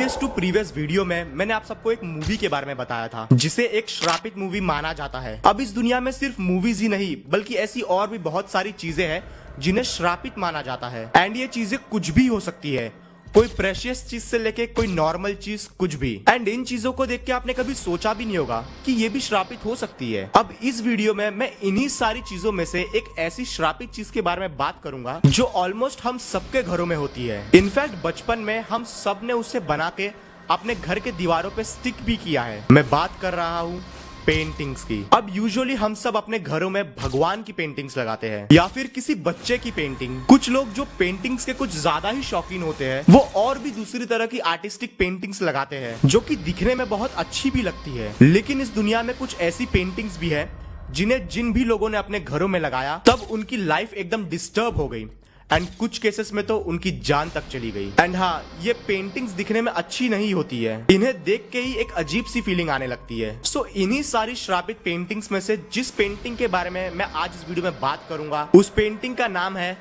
Previous video में मैंने आप सबको एक मूवी के बारे में बताया था जिसे एक श्रापित मूवी माना जाता है। अब इस दुनिया में सिर्फ मूवीज ही नहीं बल्कि ऐसी और भी बहुत सारी चीजें हैं जिन्हें श्रापित माना जाता है। एंड ये चीजें कुछ भी हो सकती है, कोई प्रेशियस चीज से लेके कोई नॉर्मल चीज, कुछ भी। एंड इन चीजों को देख के आपने कभी सोचा भी नहीं होगा कि ये भी श्रापित हो सकती है। अब इस वीडियो में मैं इन्हीं सारी चीजों में से एक ऐसी श्रापित चीज के बारे में बात करूंगा जो ऑलमोस्ट हम सबके घरों में होती है। इनफैक्ट बचपन में हम सब ने उसे बना के अपने घर के दीवारों पे स्टिक भी किया है। मैं बात कर रहा हूँ पेंटिंग्स की। अब यूजुअली हम सब अपने घरों में भगवान की पेंटिंग्स लगाते हैं या फिर किसी बच्चे की पेंटिंग। कुछ लोग जो पेंटिंग्स के कुछ ज्यादा ही शौकीन होते हैं वो और भी दूसरी तरह की आर्टिस्टिक पेंटिंग्स लगाते हैं जो कि दिखने में बहुत अच्छी भी लगती है। लेकिन इस दुनिया में कुछ ऐसी पेंटिंग्स भी है जिन्हें जिन भी लोगों ने अपने घरों में लगाया तब उनकी लाइफ एकदम डिस्टर्ब हो गई एंड कुछ केसेस में तो उनकी जान तक चली गई। एंड हाँ, ये पेंटिंग्स दिखने में अच्छी नहीं होती है, इन्हें देख के ही एक अजीब सी फीलिंग आने लगती है। सो इन्हीं सारी श्रापित पेंटिंग्स में से जिस पेंटिंग के बारे में मैं आज इस वीडियो में बात करूंगा उस पेंटिंग का नाम है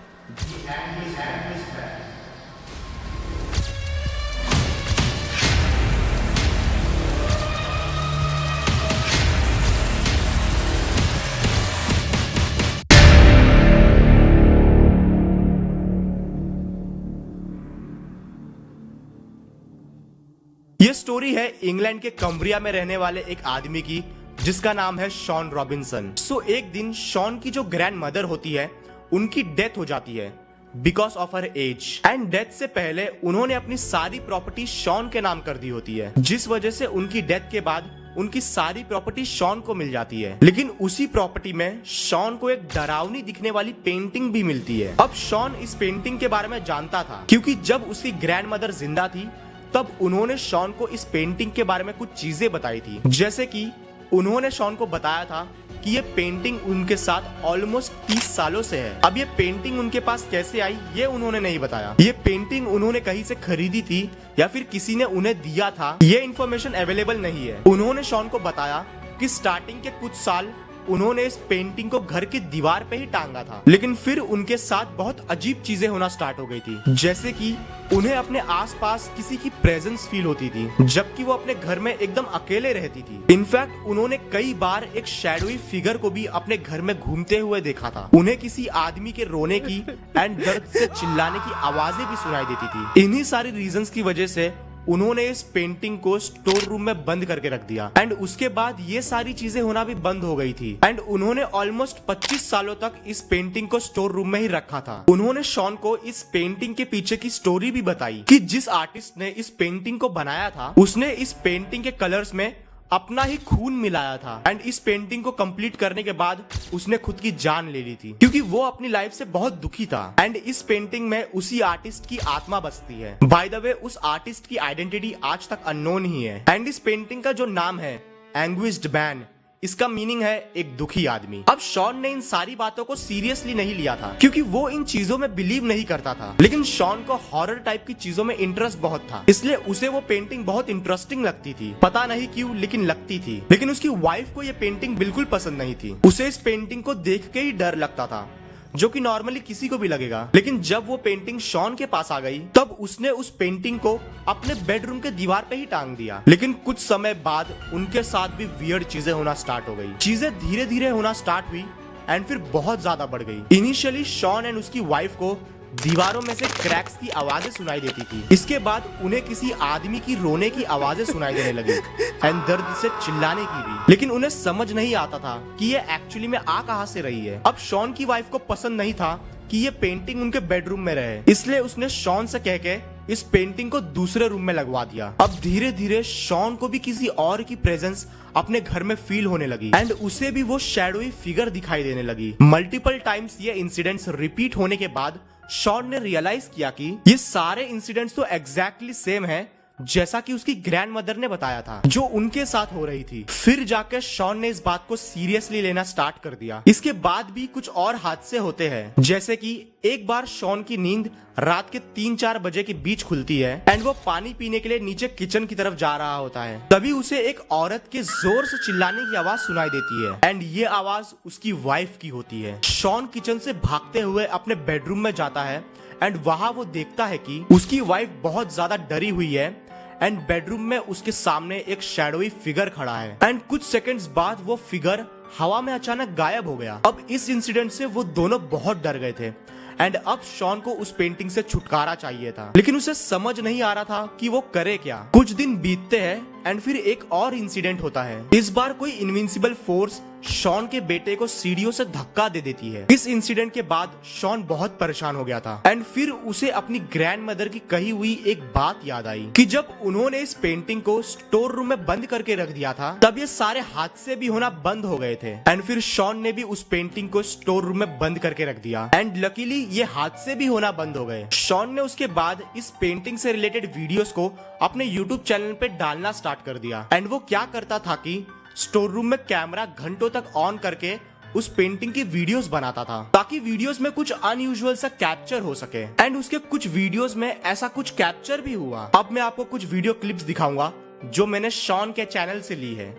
ये स्टोरी है इंग्लैंड के कम्ब्रिया में रहने वाले एक आदमी की जिसका नाम है शॉन रॉबिन्सन। सो एक दिन शॉन की जो ग्रैंड मदर होती है उनकी डेथ हो जाती है because of her age. And death से पहले उन्होंने अपनी सारी प्रॉपर्टी शॉन के नाम कर दी होती है, जिस वजह से उनकी डेथ के बाद उनकी सारी प्रॉपर्टी शॉन को मिल जाती है। लेकिन उसी प्रॉपर्टी में शॉन को एक डरावनी दिखने वाली पेंटिंग भी मिलती है। अब शॉन इस पेंटिंग के बारे में जानता था क्योंकि जब उसकी ग्रैंड मदर जिंदा थी तब उन्होंने शॉन को इस पेंटिंग के बारे में कुछ चीजें बताई थी। जैसे कि उन्होंने शॉन को बताया था कि ये पेंटिंग उनके साथ ऑलमोस्ट 30 सालों से है। अब ये पेंटिंग उनके पास कैसे आई ये उन्होंने नहीं बताया। ये पेंटिंग उन्होंने कहीं से खरीदी थी या फिर किसी ने उन्हें दिया था, ये इन्फॉर्मेशन अवेलेबल नहीं है। उन्होंने शॉन को बताया कि स्टार्टिंग के कुछ साल उन्होंने इस पेंटिंग को घर की दीवार पे ही टांगा था, लेकिन फिर उनके साथ बहुत अजीब चीजें होना स्टार्ट हो गई थी। जैसे कि उन्हें अपने आसपास किसी की प्रेजेंस फील होती थी जबकि वो अपने घर में एकदम अकेले रहती थी। इनफैक्ट उन्होंने कई बार एक शैडोई फिगर को भी अपने घर में घूमते हुए देखा था। उन्हें किसी आदमी के रोने की एंड दर्द से चिल्लाने की आवाजें भी सुनाई देती थी। इन्हीं सारी रीजंस की वजह से उन्होंने इस पेंटिंग को स्टोर रूम में बंद करके रख दिया एंड उसके बाद ये सारी चीजें होना भी बंद हो गई थी। एंड उन्होंने ऑलमोस्ट 25 सालों तक इस पेंटिंग को स्टोर रूम में ही रखा था। उन्होंने शॉन को इस पेंटिंग के पीछे की स्टोरी भी बताई कि जिस आर्टिस्ट ने इस पेंटिंग को बनाया था उसने इस पेंटिंग के कलर्स में अपना ही खून मिलाया था एंड इस पेंटिंग को कंप्लीट करने के बाद उसने खुद की जान ले ली थी क्योंकि वो अपनी लाइफ से बहुत दुखी था। एंड इस पेंटिंग में उसी आर्टिस्ट की आत्मा बसती है। बाय द वे उस आर्टिस्ट की आइडेंटिटी आज तक अननोन ही है। एंड इस पेंटिंग का जो नाम है एंग्विश्ड मैन, इसका मीनिंग है एक दुखी आदमी। अब शॉन ने इन सारी बातों को सीरियसली नहीं लिया था क्योंकि वो इन चीजों में बिलीव नहीं करता था, लेकिन शॉन को हॉरर टाइप की चीजों में इंटरेस्ट बहुत था, इसलिए उसे वो पेंटिंग बहुत इंटरेस्टिंग लगती थी। पता नहीं क्यों लेकिन लगती थी। लेकिन उसकी वाइफ को ये पेंटिंग बिल्कुल पसंद नहीं थी। उसे इस पेंटिंग को देख के ही डर लगता था जो कि नॉर्मली किसी को भी लगेगा। लेकिन जब वो पेंटिंग शॉन के पास आ गई तब उसने उस पेंटिंग को अपने बेडरूम के दीवार पे ही टांग दिया। लेकिन कुछ समय बाद उनके साथ भी वियर्ड चीजें होना स्टार्ट हो गई। चीजें धीरे धीरे होना स्टार्ट हुई एंड फिर बहुत ज्यादा बढ़ गई। इनिशियली शॉन एंड उसकी वाइफ को दीवारों में से क्रैक्स की आवाजें सुनाई देती थी। इसके बाद उन्हें किसी आदमी की रोने की आवाजें सुनाई देने लगी एंड दर्द से चिल्लाने की भी। लेकिन उन्हें समझ नहीं आता था कि ये एक्चुअली में आ कहां से रही है। अब शॉन की वाइफ को पसंद नहीं था कि ये पेंटिंग उनके बेडरूम में रहे, इसलिए उसने शॉन से कह के इस पेंटिंग को दूसरे रूम में लगवा दिया। अब धीरे धीरे शॉन को भी किसी और की प्रेजेंस अपने घर में फील होने लगी एंड उसे भी वो शैडोई फिगर दिखाई देने लगी। मल्टीपल टाइम्स ये इंसिडेंट्स रिपीट होने के बाद शॉन ने रियलाइज किया कि ये सारे इंसिडेंट्स तो एग्जैक्टली सेम है जैसा कि उसकी ग्रैंड मदर ने बताया था जो उनके साथ हो रही थी। फिर जाकर शॉन ने इस बात को सीरियसली लेना स्टार्ट कर दिया। इसके बाद भी कुछ और हादसे होते हैं, जैसे कि एक बार शॉन की नींद रात के 3-4 बजे के बीच खुलती है एंड वो पानी पीने के लिए नीचे किचन की तरफ जा रहा होता है। तभी उसे एक औरत के जोर से चिल्लाने की आवाज सुनाई देती है एंड ये आवाज उसकी वाइफ की होती है। शॉन किचन से भागते हुए अपने बेडरूम में जाता है एंड वहां वो देखता है कि उसकी वाइफ बहुत ज्यादा डरी हुई है एंड बेडरूम में उसके सामने एक शैडोई फिगर खड़ा है एंड कुछ सेकंड्स बाद वो फिगर हवा में अचानक गायब हो गया। अब इस इंसिडेंट से वो दोनों बहुत डर गए थे एंड अब शॉन को उस पेंटिंग से छुटकारा चाहिए था, लेकिन उसे समझ नहीं आ रहा था कि वो करे क्या। कुछ दिन बीतते हैं एंड फिर एक और इंसिडेंट होता है। इस बार कोई इनविंसिबल फोर्स शॉन के बेटे को सीढ़ियों से धक्का दे देती है। इस इंसिडेंट के बाद शॉन बहुत परेशान हो गया था एंड फिर उसे अपनी ग्रैंडमदर की कही हुई एक बात याद आई कि जब उन्होंने इस पेंटिंग को स्टोर रूम में बंद करके रख दिया था तब ये सारे हादसे भी होना बंद हो गए थे एंड फिर शॉन ने भी उस पेंटिंग को स्टोर रूम में बंद करके रख दिया एंड लकीली ये हादसे भी होना बंद हो गए। शॉन ने उसके बाद इस पेंटिंग से रिलेटेड वीडियोस को अपने यूट्यूब चैनल पे डालना स्टार्ट कर दिया एंड वो क्या करता था कि स्टोर रूम में कैमरा घंटों तक ऑन करके उस पेंटिंग की वीडियोस बनाता था ताकि वीडियोस में कुछ अनयूजुअल सा कैप्चर हो सके एंड उसके कुछ वीडियोस में ऐसा कुछ कैप्चर भी हुआ। अब मैं आपको कुछ वीडियो क्लिप्स दिखाऊंगा जो मैंने शॉन के चैनल से ली है।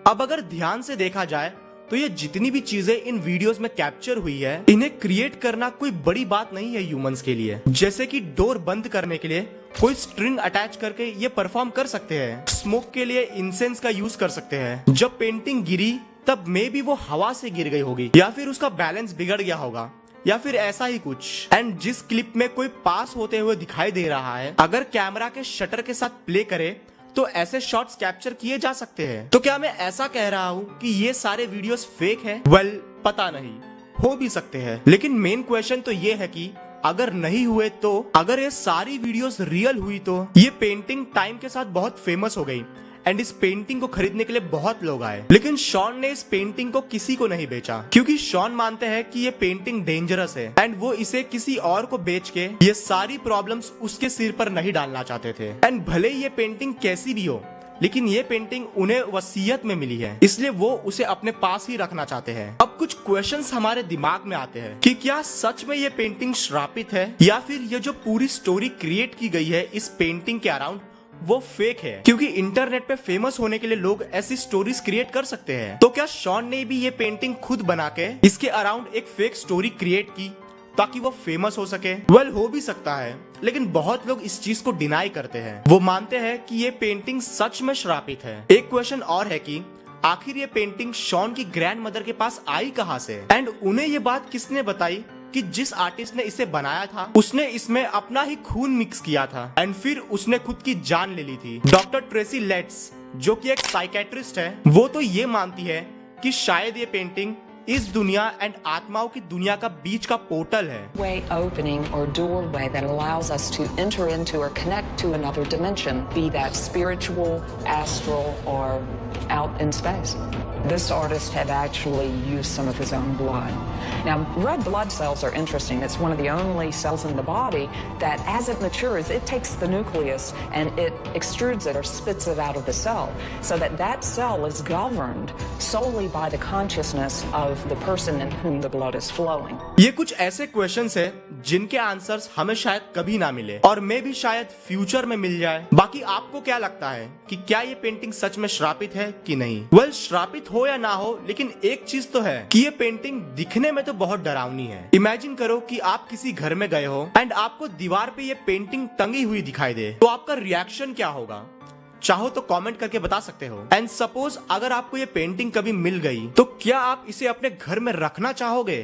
अब अगर ध्यान से देखा जाए तो ये जितनी भी चीजें इन वीडियोस में कैप्चर हुई है इन्हें क्रिएट करना कोई बड़ी बात नहीं है ह्यूमंस के लिए। जैसे कि डोर बंद करने के लिए कोई स्ट्रिंग अटैच करके ये परफॉर्म कर सकते हैं, स्मोक के लिए इंसेंस का यूज कर सकते हैं। जब पेंटिंग गिरी तब मे बी वो हवा से गिर गई होगी या फिर उसका बैलेंस बिगड़ गया होगा या फिर ऐसा ही कुछ। एंड जिस क्लिप में कोई पास होते हुए दिखाई दे रहा है अगर कैमरा के शटर के साथ प्ले करे तो ऐसे शॉट्स कैप्चर किए जा सकते हैं। तो क्या मैं ऐसा कह रहा हूँ कि ये सारे वीडियोस फेक हैं? वेल, पता नहीं, हो भी सकते हैं, लेकिन मेन क्वेश्चन तो ये है कि अगर नहीं हुए तो अगर ये सारी वीडियोस रियल हुई तो ये पेंटिंग टाइम के साथ बहुत फेमस हो गई एंड इस पेंटिंग को खरीदने के लिए बहुत लोग आए, लेकिन शॉन ने इस पेंटिंग को किसी को नहीं बेचा क्योंकि शॉन मानते हैं कि ये पेंटिंग डेंजरस है एंड वो इसे किसी और को बेच के ये सारी प्रॉब्लम्स उसके सिर पर नहीं डालना चाहते थे। एंड भले ये पेंटिंग कैसी भी हो लेकिन ये पेंटिंग उन्हें वसीयत में मिली है, इसलिए वो उसे अपने पास ही रखना चाहते हैं। अब कुछ क्वेश्चंस हमारे दिमाग में आते हैं कि क्या सच में ये पेंटिंग श्रापित है या फिर ये जो पूरी स्टोरी क्रिएट की गई है इस पेंटिंग के अराउंड वो फेक है, क्योंकि इंटरनेट पे फेमस होने के लिए लोग ऐसी स्टोरीज क्रिएट कर सकते हैं। तो क्या शॉन ने भी ये पेंटिंग खुद बना के इसके अराउंड एक फेक स्टोरी क्रिएट की ताकि वो फेमस हो सके? वेल, हो भी सकता है, लेकिन बहुत लोग इस चीज को डिनाई करते हैं। वो मानते हैं कि ये पेंटिंग सच में श्रापित है। एक क्वेश्चन और है कि आखिर ये पेंटिंग शॉन की ग्रैंड मदर के पास आई कहाँ से एंड उन्हें ये बात किसने बताई कि जिस आर्टिस्ट ने इसे बनाया था उसने इसमें अपना ही खून मिक्स किया था एंड फिर उसने खुद की जान ले ली थी। डॉक्टर ट्रेसी लेट्स, जो कि एक साइकेट्रिस्ट है, वो तो ये मानती है कि शायद ये पेंटिंग इस दुनिया एंड आत्माओं की दुनिया का बीच का पोर्टल है। Way opening or doorway that allows us to enter into or connect to another dimension, be that spiritual, astral, or out in space. This artist had actually used some of his own blood. Now, red blood cells are interesting. It's one of the only cells in the body that, as it matures, it takes the nucleus and it extrudes it or spits it out of the cell, so that that cell is governed solely by the consciousness of of the person in whom the blood is flowing. ये कुछ ऐसे questions है जिनके answers हमें शायद कभी ना मिले और मे भी शायद फ्यूचर में मिल जाए। बाकी आपको क्या लगता है कि क्या ये पेंटिंग सच में श्रापित है कि नहीं? वेल, श्रापित हो या ना हो, लेकिन एक चीज तो है कि ये पेंटिंग दिखने में तो बहुत डरावनी है। इमेजिन करो कि आप किसी घर में गए हो एंड आपको दीवार पे ये पेंटिंग टंगी हुई दिखाई दे, तो आपका रिएक्शन क्या होगा? चाहो तो कमेंट करके बता सकते हो। एंड सपोज अगर आपको ये पेंटिंग कभी मिल गई तो क्या आप इसे अपने घर में रखना चाहोगे?